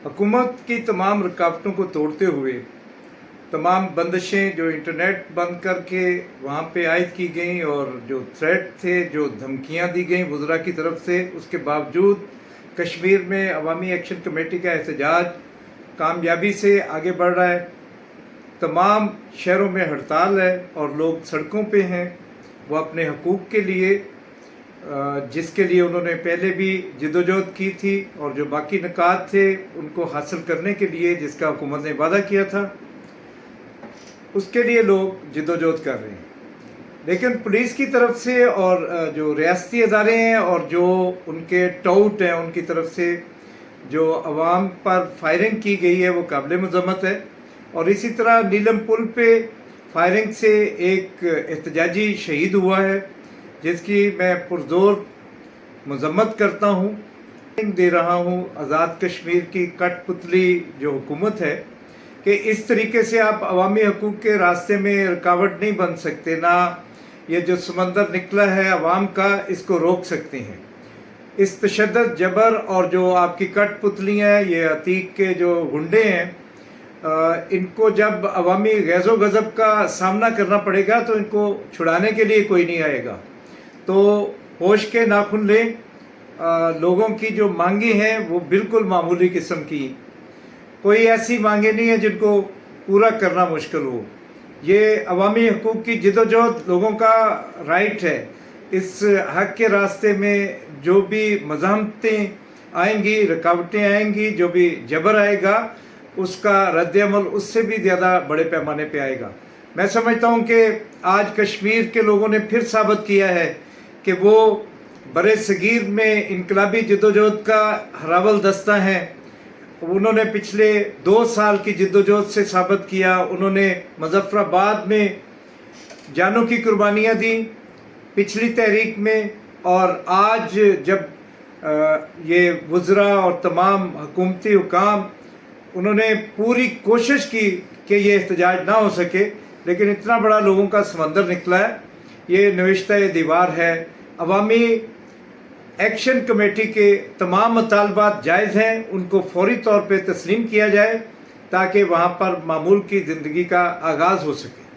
हुकूमत की तमाम रुकावटों को तोड़ते हुए तमाम बंदिशें जो इंटरनेट बंद करके वहाँ पे आयद की गई और जो थ्रेट थे, जो धमकियाँ दी गई वज़रा की तरफ से, उसके बावजूद कश्मीर में अवामी एक्शन कमेटी का एहतजाज कामयाबी से आगे बढ़ रहा है। तमाम शहरों में हड़ताल है और लोग सड़कों पे हैं। वो अपने हकूक़ के लिए, जिसके लिए उन्होंने पहले भी जदोजहद की थी और जो बाकी निकात थे उनको हासिल करने के लिए जिसका हुकूमत ने वादा किया था, उसके लिए लोग जदोजहद कर रहे हैं। लेकिन पुलिस की तरफ से और जो रियासती अदारे हैं और जो उनके टाउट हैं उनकी तरफ से जो अवाम पर फायरिंग की गई है वो काबिल मज़म्मत है। और इसी तरह नीलम पुल पे फायरिंग से एक एहतजाजी शहीद हुआ है जिसकी मैं पुरजोर मज़म्मत करता हूँ। दे रहा हूँ आज़ाद कश्मीर की कठपुतली जो हुकूमत है कि इस तरीके से आप अवामी हकूक़ के रास्ते में रुकावट नहीं बन सकते, ना ये जो समंदर निकला है अवाम का इसको रोक सकते हैं। इस तशद्दुद जबर और जो आपकी कठपुतलियाँ हैं, ये अतीक के जो गुंडे हैं, इनको जब अवामी गैज़ो गज़ब का सामना करना पड़ेगा तो इनको छुड़ाने के लिए कोई नहीं आएगा। तो होश के नाखुन लें। लोगों की जो मांगे हैं वो बिल्कुल मामूली किस्म की, कोई ऐसी मांगे नहीं है जिनको पूरा करना मुश्किल हो। ये अवामी हकूक़ की जदोजहद लोगों का राइट है। इस हक़ के रास्ते में जो भी मज़ाहमतें आएंगी, रुकावटें आएंगी, जो भी जबर आएगा, उसका रद्द-ए-अमल उससे भी ज़्यादा बड़े पैमाने पे आएगा। मैं समझता हूँ कि आज कश्मीर के लोगों ने फिर साबित किया है कि वो बरे सगीर में इनकलाबी जदोजहद का हरावल दस्ता है। उन्होंने पिछले 2 साल की जदोजहद से साबित किया। उन्होंने मुज़फ़्फ़राबाद में जानों की कुर्बानियाँ दी पिछली तहरीक में, और आज जब ये वज़रा और तमाम हुकूमती हुकाम उन्होंने पूरी कोशिश की कि ये एहतजाज ना हो सके, लेकिन इतना बड़ा लोगों का समंदर निकला है। ये नविश्ता दीवार है। अवामी एक्शन कमेटी के तमाम मुतालबात जायज़ हैं, उनको फौरी तौर पे तस्लीम किया जाए ताकि वहाँ पर मामूल की ज़िंदगी का आगाज़ हो सके।